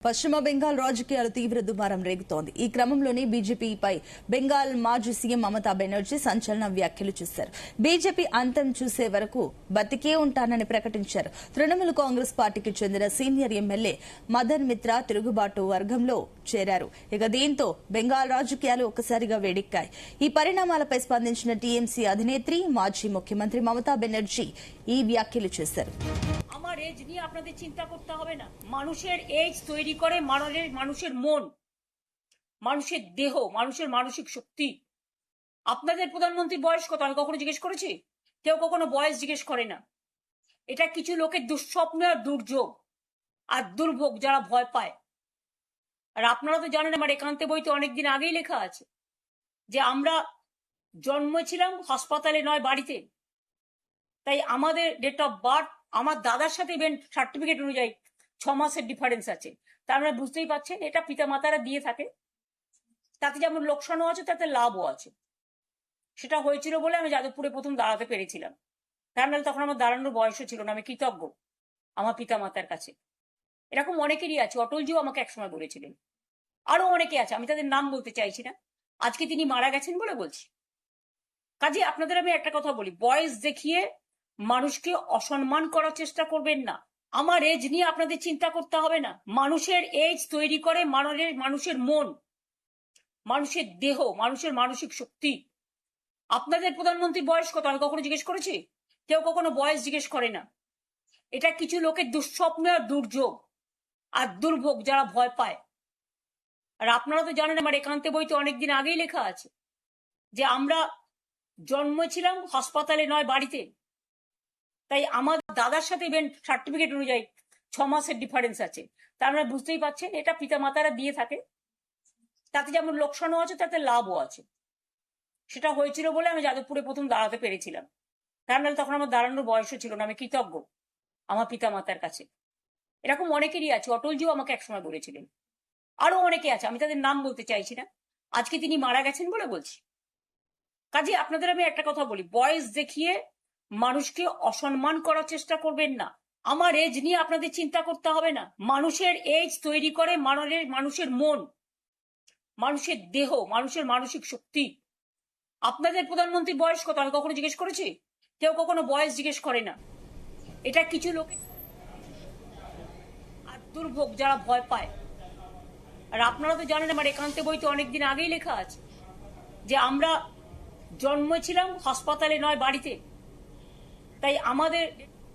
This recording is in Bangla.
పశ్చిమ బెంగాల్ రాజకీయాలు తీవ్ర దుమారం రేగుతోంది. ఈ క్రమంలోనే బీజేపీపై బెంగాల్ మాజీ సీఎం మమతా బెనర్జీ సంచలన వ్యాఖ్యలు చేశారు. బీజేపీ అంతం చూసే వరకు బతికే ఉంటానని ప్రకటించారు. తృణమూల్ కాంగ్రెస్ పార్టీకి చెందిన సీనియర్ ఎమ్మెల్యే మదన్ మిత్రా తిరుగుబాటు వర్గంలో చేరారు. ఇక దీంతో బెంగాల్ రాజకీయాలు ఒక్కసారిగా వేడెక్కాయి. ఈ పరిణామాలపై స్పందించిన టీఎంసీ అధినేత్రి మాజీ ముఖ్యమంత్రి మమతా బెనర్జీ ఈ వ్యాఖ్యలు చేశారు. আমার এজ নিয়ে আপনাদের চিন্তা করতে হবে না। মানুষের এজ তৈরি করে মানুষের মন, মানুষের দেহ, মানুষের মানসিক শক্তি। আপনাদের প্রধানমন্ত্রীর বয়স কত আমি কখনো জিজ্ঞেস করেছি? কেউ কখনো বয়স জিজ্ঞেস করে না। এটা কিছু লোকের দুঃস্বপ্ন আর দুর্যোগ আর দুর্ভোগ যারা ভয় পায়। আর আপনারা তো জানেন আমার একান্তে বইতে অনেকদিন আগেই লেখা আছে যে আমরা জন্মেছিলাম হাসপাতালে নয় বাড়িতে। তাই আমাদের ডেট অফ বার্থ আমার দাদার সাথে ইভেন সার্টিফিকেট অনুযায়ী 6 মাসের ডিফারেন্স আছে। তা আপনারা বুঝতেই পারছেন এটা পিতামাতারা দিয়ে থাকে। তাতে যেমন লোকসানও আছে তাতে লাভও আছে। সেটা হয়েছিল বলে আমি যাদবপুরে প্রথম দাঁড়াতে পেরেছিলাম। তার নাহলে তখন আমার দাঁড়ানোর বয়সও ছিল না। আমি কৃতজ্ঞ আমার পিতামাতার কাছে। এরকম অনেকেরই আছে। অটলজিও আমাকে একসময় বলেছিলেন। আরো অনেকে আছে, আমি তাদের নাম বলতে চাইছি না। আজকে তিনি মারা গেছেন বলে বলছি। কাজে আপনাদের আমি একটা কথা বলি, বয়স দেখিয়ে মানুষকে অসম্মান করার চেষ্টা করবেন না। আমার এজ নিয়ে আপনাদের চিন্তা করতে হবে না। মানুষের এজ তৈরি করে মানুষের মন, মানুষের দেহ, মানুষের মানসিক শক্তি। আপনাদের প্রধানমন্ত্রীর বয়স কত আমি কখনো জিজ্ঞেস করেছি? কেউ কখনো বয়স জিজ্ঞেস করে না। এটা কিছু লোকের দুঃস্বপ্ন আর দুর্যোগ আর দুর্ভোগ যারা ভয় পায়। আর আপনারা তো জানেন আমার একান্তে বইতে অনেকদিন আগেই লেখা আছে যে আমরা জন্মেছিলাম হাসপাতালে নয় বাড়িতে। তাই আমার দাদার সাথে ইভেন সার্টিফিকেট অনুযায়ী 6 মাসের ডিফারেন্স আছে। তা আপনারা বুঝতেই পারছেন এটা পিতামাতারা দিয়ে থাকে। তাতে যেমন লোকসানও আছে তাতে লাভও আছে। সেটা হয়েছিল বলে আমি যাদবপুরে প্রথম দাঁড়াতে পেরেছিলাম। তার নাহলে তখন আমার দাঁড়ানোর বয়সও ছিল না। আমি কৃতজ্ঞ আমার পিতামাতার কাছে। এরকম অনেকেরই আছে। অটলজিও আমাকে একসময় বলেছিলেন। আরো অনেকে আছে, আমি তাদের নাম বলতে চাইছি না। আজকে তিনি মারা গেছেন বলে বলছি। কাজে আপনাদের আমি একটা কথা বলি, বয়স দেখিয়ে মানুষকে অসম্মান করার চেষ্টা করবেন না। আমার এজ নিয়ে আপনাদের চিন্তা করতে হবে না। মানুষের এজ তৈরি করে মানুষের মন, মানুষের দেহ, মানুষের মানসিক শক্তি। আপনাদের প্রধানমন্ত্রীর বয়স কত আমি কখনো জিজ্ঞেস করেছি? কেউ কখনো বয়স জিজ্ঞেস করে না। এটা কিছু লোকের আর দুর্ভোগ যারা ভয় পায়। আর আপনারা তো জানেন আমার একান্তে বইতে অনেকদিন আগেই লেখা আছে যে আমরা জন্মেছিলাম হাসপাতালে নয় বাড়িতে। তাই আমাদের